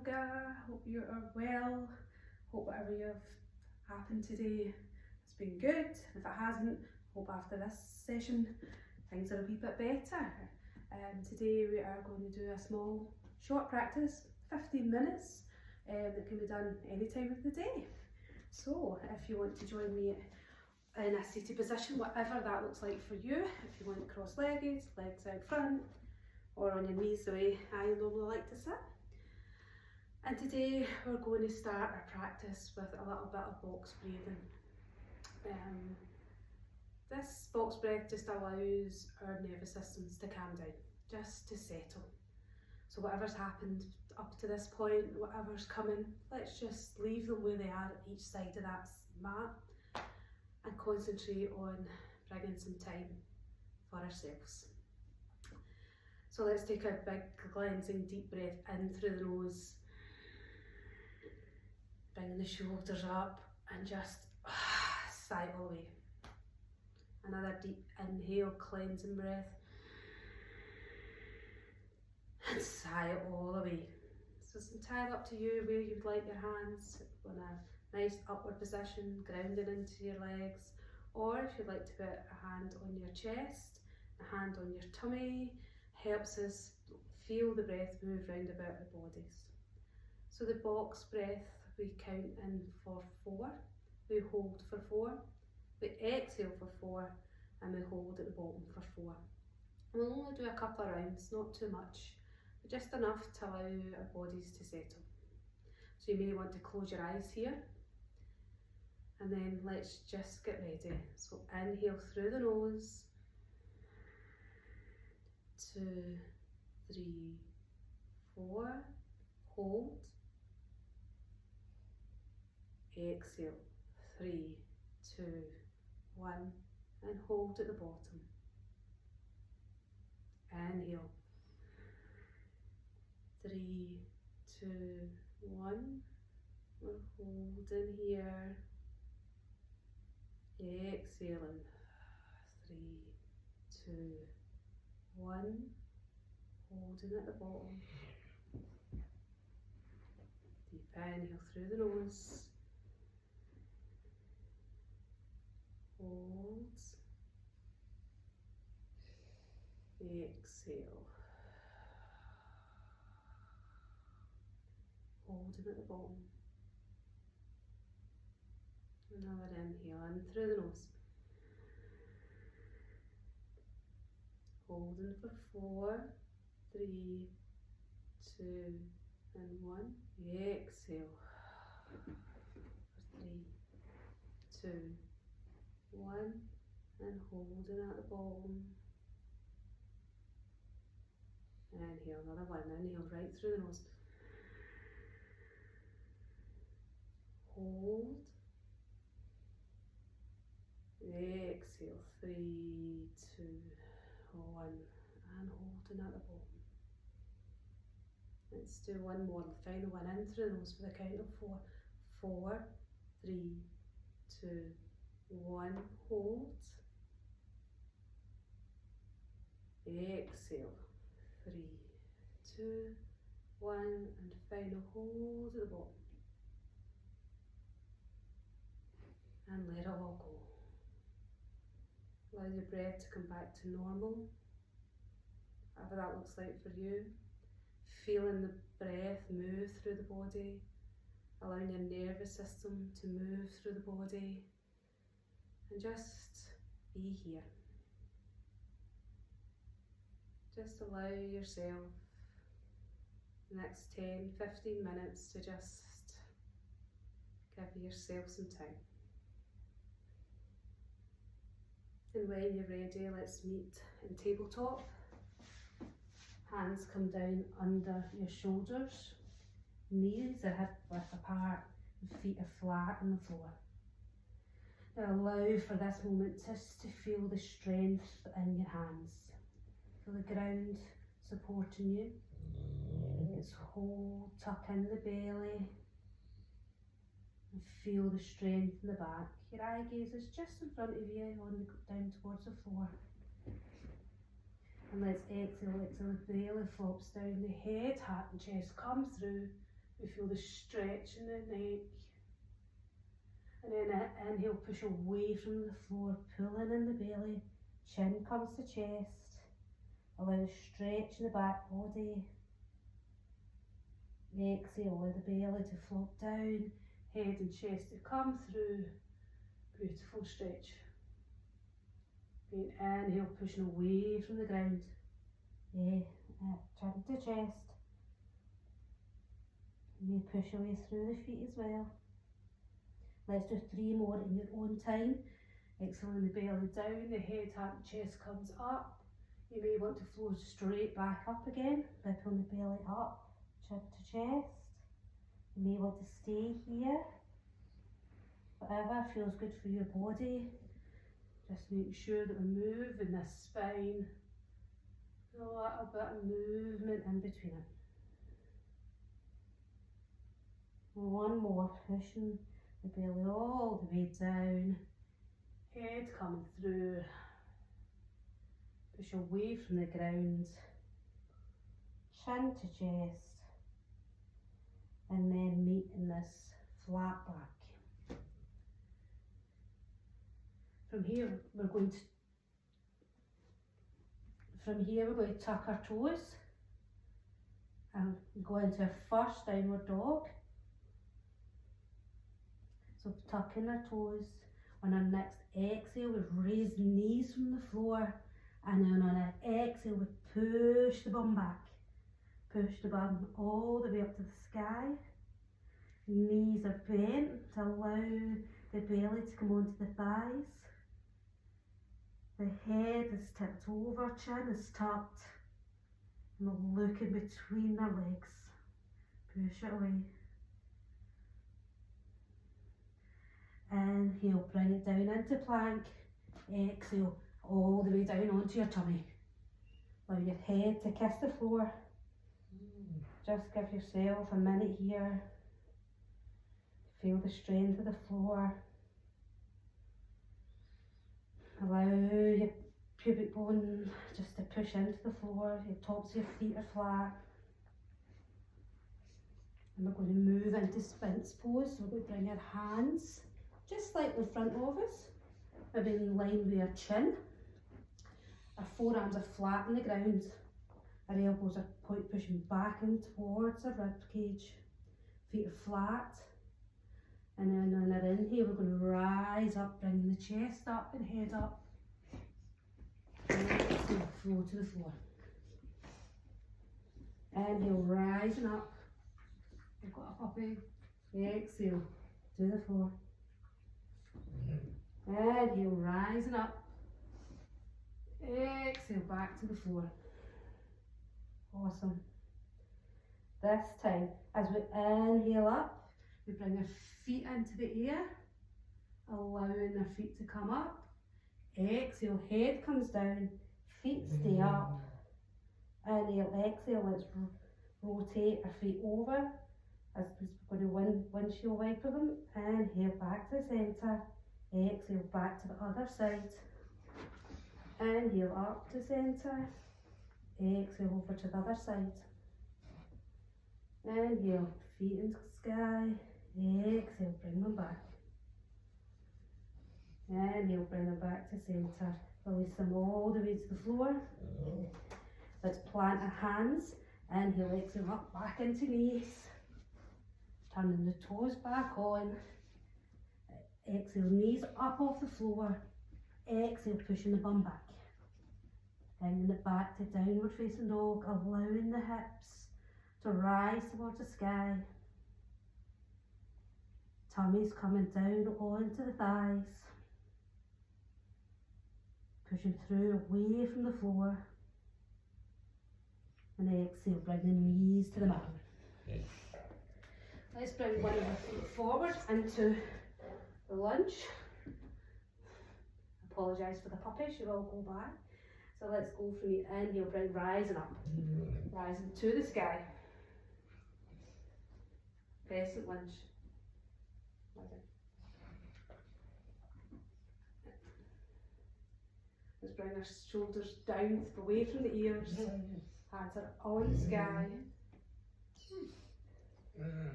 yoga. Hope you are well. Hope whatever you've happened today has been good. If it hasn't, hope after this session things are a wee bit better. Today we are going to do a small short practice, 15 minutes, that can be done any time of the day. So if you want to join me in a seated position, whatever that looks like for you, if you want cross-legged, legs out front, or on your knees the way I normally like to sit. And today we're going to start our practice with a little bit of box breathing. This box breath just allows our nervous systems to calm down, just to settle. So whatever's happened up to this point, whatever's coming, let's just leave them where they are at each side of that mat and concentrate on bringing some time for ourselves. So let's take a big cleansing deep breath in through the nose, bringing the shoulders up and just sigh all the way. Another deep inhale, cleansing breath, and sigh it all the way. So it's entirely up to you where you'd like your hands, in a nice upward position, grounding into your legs, or if you'd like to put a hand on your chest, a hand on your tummy, helps us feel the breath move round about the bodies. So the box breath, we count in for 4, we hold for 4, we exhale for 4, and we hold at the bottom for 4. We'll only do a couple of rounds, not too much, but just enough to allow our bodies to settle. So you may want to close your eyes here, and then let's just get ready. So inhale through the nose, 2, 3, 4, hold, exhale, 3, 2, 1, and hold at the bottom. Inhale, 3, 2, 1, we're holding here, exhaling, 3, 2, 1, holding at the bottom. Deep inhale through the nose, hold, exhale, holding at the bottom. Another inhale in through the nose, holding for 4, 3, 2, and 1. Exhale for 3, 2, 1, and holding at the bottom. Inhale, another one. Inhale right through the nose. Hold. Exhale, 3, 2, 1, and holding at the bottom. Let's do one more, the final one in through the nose for the count of 4. 4, 3, 2, 1, hold. Exhale, 3, 2, 1, and final hold at the bottom. And let it all go. Allow your breath to come back to normal, whatever that looks like for you. Feeling the breath move through the body, allowing your nervous system to move through the body, and just be here. Just allow yourself the next 10, 15 minutes to just give yourself some time. And when you're ready, let's meet in tabletop. Hands come down under your shoulders, knees are hip width apart, and feet are flat on the floor. Now allow for this moment just to feel the strength in your hands. Feel the ground supporting you. It's hold, tuck in the belly, and feel the strength in the back. Your eye gaze is just in front of you, down towards the floor. And let's exhale, exhale, the belly flops down, the head, heart and chest come through, We feel the stretch in the neck. And then inhale, push away from the floor, pulling in the belly, chin comes to chest. Allow the stretch in the back body. Exhale, allow the belly to float down, head and chest to come through. Beautiful stretch. Again, inhale, pushing away from the ground. Chin to chest. You may push away through the feet as well. Let's do 3 more in your own time. Exhaling the belly down, the head, heart and chest comes up. You may want to float straight back up again by pulling the belly up, chin to chest. You may want to stay here. Whatever feels good for your body. Just making sure that we're moving the spine. A little bit of movement in between it. One more, pushing the belly all the way down. Head coming through. Push away from the ground. Chin to chest. And then meet in this flat back. From here we're going to tuck our toes and go into a first downward dog. So tucking our toes. On our next exhale, we raise the knees from the floor, and then on an exhale, we push the bum back. Push the bum all the way up to the sky. Knees are bent to allow the belly to come onto the thighs. The head is tipped over, chin is tucked, and we're looking between our legs. Push it away. Inhale, bring it down into plank. Exhale, all the way down onto your tummy. Allow your head to kiss the floor. Just give yourself a minute here. Feel the strength of the floor. Allow your pubic bone just to push into the floor. Your tops of your feet are flat. And we're going to move into Sphinx pose. So we're going to bring our hands just slightly in front of us, maybe in line with our chin. Our forearms are flat on the ground. Our elbows are pushing back in towards our rib cage. Feet are flat. And then on our inhale, we're going to rise up, bringing the chest up and head up. And exhale, flow to the floor. Inhale, rising up. We've got a puppy. Exhale, to the floor. Inhale, rising up. Exhale, back to the floor. Awesome. This time, as we inhale up, we bring our feet into the air, allowing our feet to come up. Exhale, head comes down, feet stay up. Inhale, exhale, let's rotate our feet over as we're going to windshield wiper them. Inhale, back to the centre. Exhale, back to the other side. Inhale, up to centre. Exhale, over to the other side. Inhale, feet into the sky. Exhale, bring them back. Inhale, bring them back to centre. Release them all the way to the floor. Let's plant our hands. Inhale, exhale, up, back into knees. Turning the toes back on. Exhale, knees up off the floor. Exhale, pushing the bum back. Bringing it back to downward facing dog, allowing the hips to rise towards the sky. Tummy's coming down onto the thighs. Pushing through away from the floor. And exhale, bring the knees to the mat. Let's bring one of our feet forward into the lunge. Apologise for the puppy, she will go back. So let's go from the inhale, bring rising up. Rising to the sky. Crescent lunge. Let's bring our shoulders down, away from the ears. Hands are on the sky.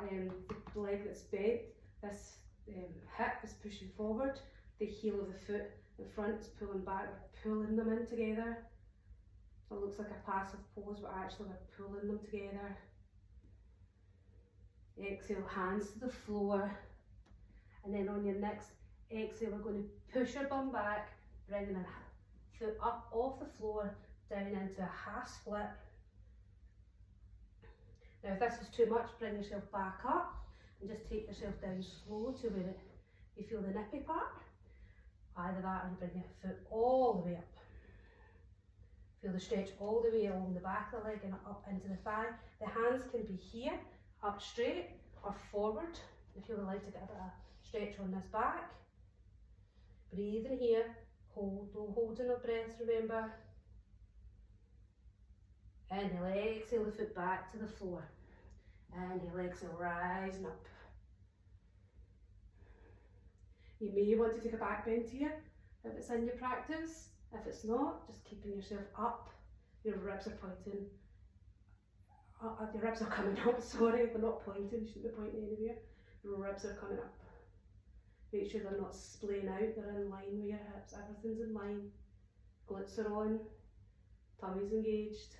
the leg that's bent, this hip is pushing forward, the heel of the foot in front is pulling back, we're pulling them in together. It looks like a passive pose, but actually we're pulling them together. Exhale, hands to the floor, and then on your next exhale we're going to push your bum back, bringing a foot up off the floor, down into a half split. Now if this is too much, bring yourself back up and just take yourself down slow to where you feel the nippy part. Either that or bring your foot all the way up. Feel the stretch all the way along the back of the leg and up into the thigh. The hands can be here, up straight or forward if you would like to get a bit of stretch on this back. Breathe in here, hold, no holding of breath, remember. Inhale, exhale the foot back to the floor. Inhale, exhale, rising up. You may want to take a back bend here if it's in your practice. If it's not, just keeping yourself up. Your ribs are pointing. Your ribs are coming up, sorry, they're not pointing, you shouldn't be pointing anywhere. Your ribs are coming up. Make sure they're not splaying out, they're in line with your hips, everything's in line. Glutes are on, tummy's engaged.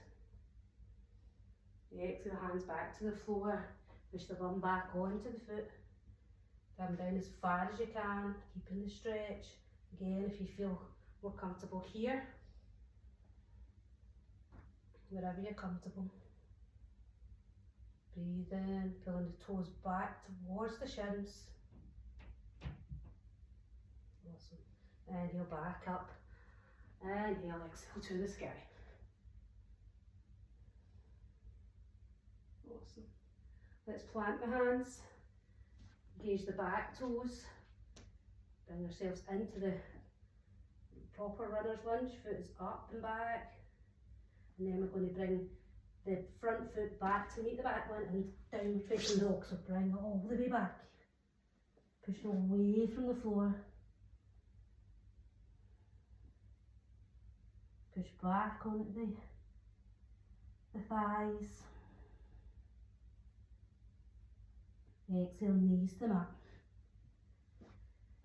Exhale, hands back to the floor, push the bum back onto the foot. Come down as far as you can, keeping the stretch. Again, if you feel more comfortable here, wherever you're comfortable. Breathe in, pulling the toes back towards the shins. Awesome. Inhale, back up. Inhale, exhale to the sky. Awesome. Let's plant the hands. Engage the back toes. Bring yourselves into the proper runner's lunge. Foot is up and back. And then we're going to bring the front foot back to meet the back one and downward facing dog. So bring it all the way back. Push away from the floor. Push back onto the thighs. Exhale, knees to mat.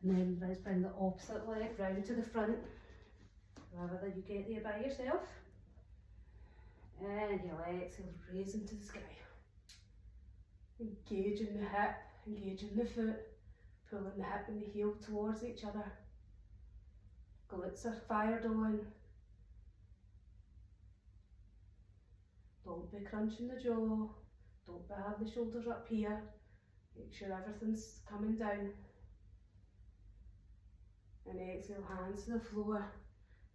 And then let's bring the opposite leg round to the front. However you get there by yourself. Inhale, exhale, raise into the sky. Engaging the hip, engaging the foot, pulling the hip and the heel towards each other. Glutes are fired on. Don't be crunching the jaw. Don't be having the shoulders up here. Make sure everything's coming down. And exhale, hands to the floor.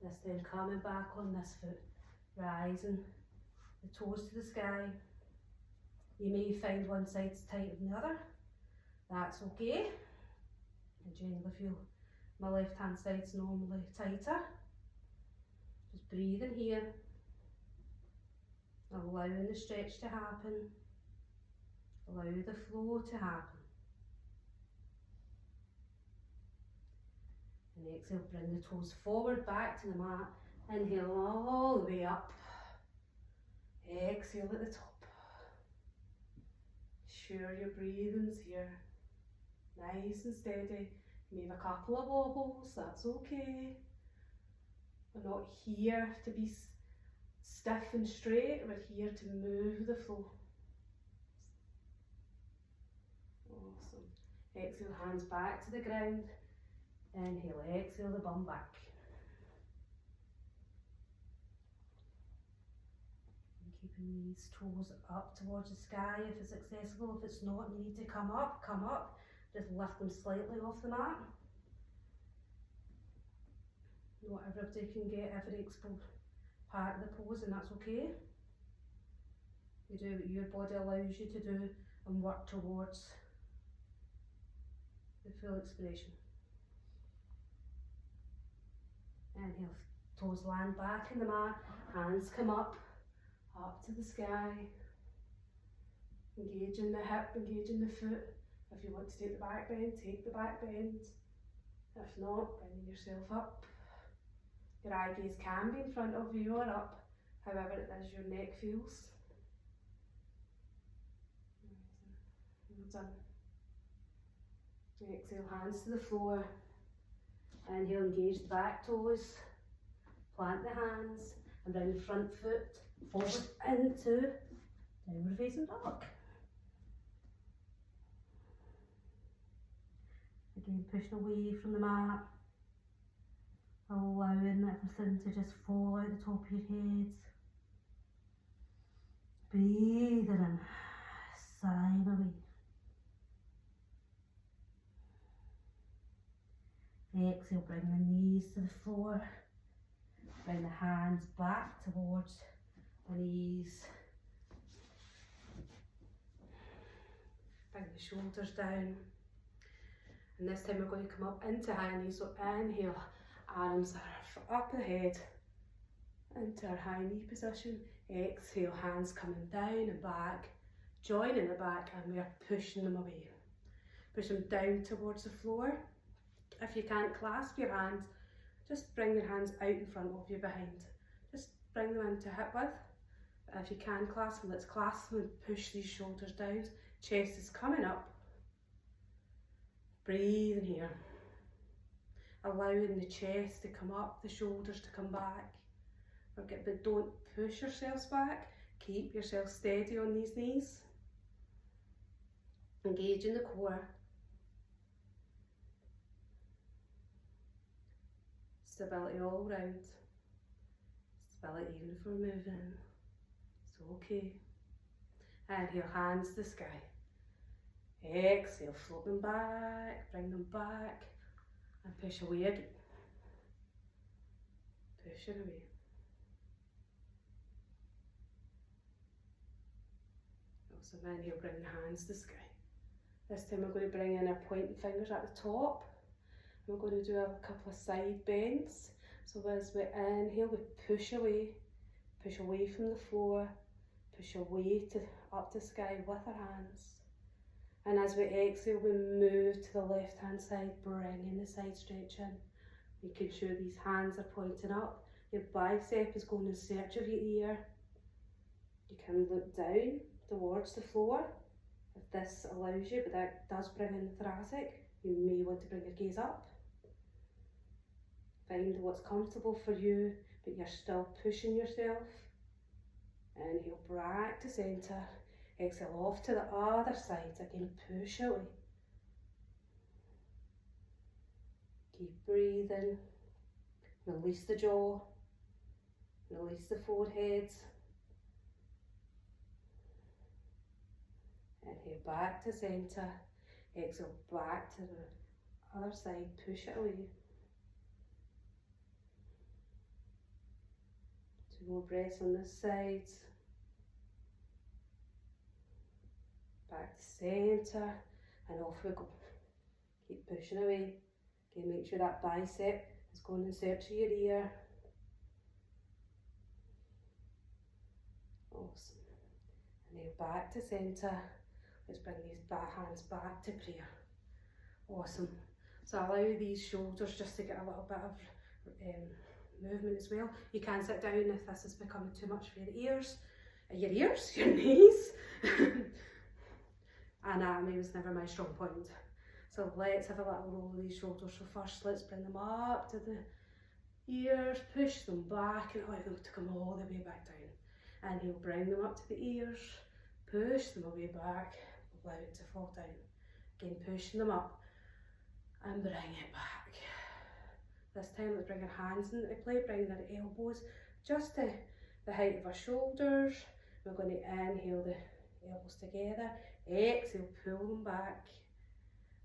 This time coming back on this foot. Rising, the toes to the sky. You may find one side's tighter than the other. That's okay. I generally feel my left hand side's normally tighter. Just breathe in here. Allowing the stretch to happen. Allow the flow to happen. And exhale, bring the toes forward back to the mat. Inhale all the way up. Exhale at the top. Sure your breathing's here. Nice and steady. You may have a couple of wobbles, that's okay. We're not here to be stiff and straight, we're here to move the flow. Awesome. Exhale, hands back to the ground. Inhale, exhale the bum back. And keeping these toes up towards the sky if it's accessible. If it's not, you need to come up, come up. Just lift them slightly off the mat. Not everybody can get every exposed part of the pose, and that's okay. You do what your body allows you to do and work towards the full expression. Inhale, toes land back in the mat, hands come up to the sky. Engaging the hip, engaging the foot. If you want to take the back bend, take the back bend. If not, bring yourself up. Your eye gaze can be in front of you or up, however it is your neck feels. Done. Exhale, hands to the floor. Inhale, engage the back toes. Plant the hands and bring the front foot forward into downward facing dog. Again, pushing away from the mat, allowing everything to just fall out the top of your head. Breathing in, sighing away. Exhale, bring the knees to the floor. Bring the hands back towards the knees. Bring the shoulders down. And this time we're going to come up into high knees. So inhale, arms are up ahead into our high knee position. Exhale, hands coming down and back, joining the back, and we are pushing them away. Push them down towards the floor. If you can't clasp your hands, just bring your hands out in front of you behind. Just bring them into hip width. But if you can clasp them, let's clasp them and push these shoulders down. Chest is coming up. Breathe in here. Allowing the chest to come up, the shoulders to come back. But don't push yourselves back. Keep yourself steady on these knees. Engage in the core. Stability all round. Stability even if we're moving. It's okay. Inhale, hands to the sky. Exhale, float them back, bring them back, and push away again. Push it away. Awesome. Inhale, bring the hands to the sky. This time we're going to bring in our pointing fingers at the top. We're going to do a couple of side bends. So as we inhale, we push away from the floor, push away up to the sky with our hands. And as we exhale, we move to the left hand side, bringing the side stretch in. Making sure these hands are pointing up. Your bicep is going in search of your ear. You can look down towards the floor if this allows you, but that does bring in the thoracic. You may want to bring your gaze up. Find what's comfortable for you, but you're still pushing yourself. Inhale, back to centre. Exhale, off to the other side. Again, push away. Keep breathing. Release the jaw. Release the forehead. Inhale, back to centre. Exhale, back to the other side. Push it away. 2 more breaths on this side. Back to centre, and off we go. Keep pushing away. Again, make sure that bicep is going in search of your ear. Awesome. And then back to centre. Let's bring these hands back to prayer. Awesome. So allow these shoulders just to get a little bit of movement as well. You can sit down if this is becoming too much for your knees. Anatomy was never my strong point. So let's have a little roll of these shoulders. So first let's bring them up to the ears, push them back and allow them to come all the way back down. And you'll bring them up to the ears, push them away back, allow it to fall down. Again, pushing them up and bring it back. This time let's bring our hands into play, bringing our elbows just to the height of our shoulders. We're going to inhale the elbows together, exhale, pull them back.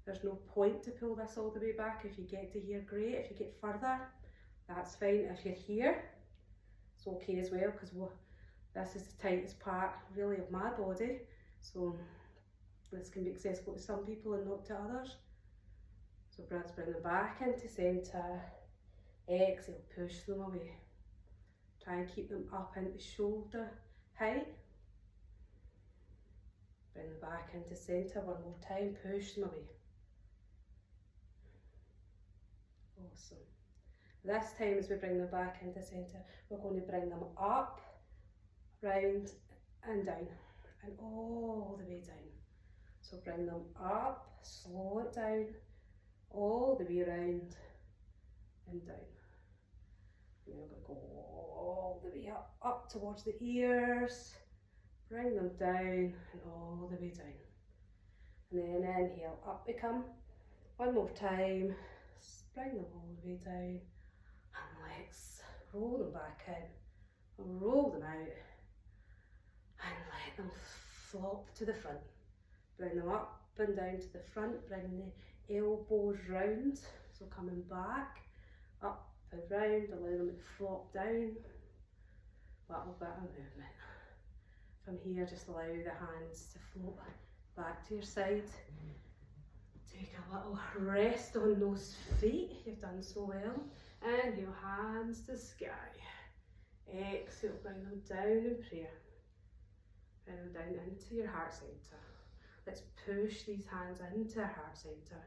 There's no point to pull this all the way back. If you get to here, great. If you get further, that's fine. If you're here, it's okay as well, because this is the tightest part really of my body, so this can be accessible to some people and not to others. So let's bring them back into centre, exhale, push them away. Try and keep them up into shoulder height. Bring them back into centre one more time, push them away. Awesome. This time as we bring them back into centre, we're going to bring them up, round and down, and all the way down. So bring them up, slow it down, all the way around and down. And you're going to go all the way up towards the ears. Bring them down and all the way down. And then inhale, up they come. One more time. Bring them all the way down. And let's roll them back in. Roll them out. And let them flop to the front. Bring them up and down to the front. Bring the elbows round. So coming back, up and round. Allow them to flop down. Little bit of movement. From here, just allow the hands to float back to your side. Take a little rest on those feet. You've done so well. Inhale, hands to sky. Exhale, bring them down in prayer. Bring them down into your heart centre. Let's push these hands into our heart centre.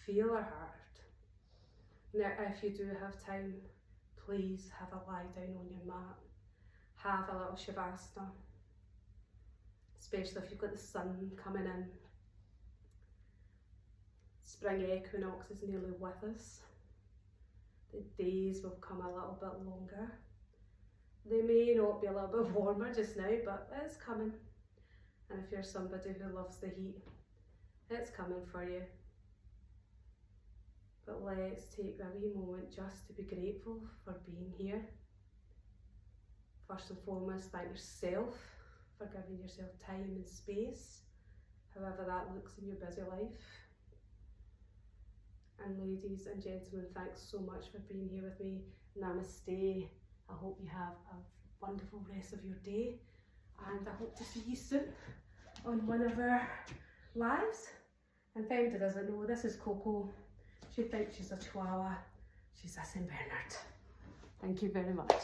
Feel our heart. Now, if you do have time, please have a lie down on your mat. Have a little shavasana. Especially if you've got the sun coming in. Spring equinox is nearly with us. The days will come a little bit longer. They may not be a little bit warmer just now, but it's coming. And if you're somebody who loves the heat, it's coming for you. But let's take a wee moment just to be grateful for being here. First and foremost, thank yourself for giving yourself time and space, however that looks in your busy life. And ladies and gentlemen, thanks so much for being here with me. Namaste. I hope you have a wonderful rest of your day, and I hope to see you soon on one of our lives. And if anybody doesn't know, this is Coco. She thinks she's a Chihuahua. She's a Saint Bernard. Thank you very much.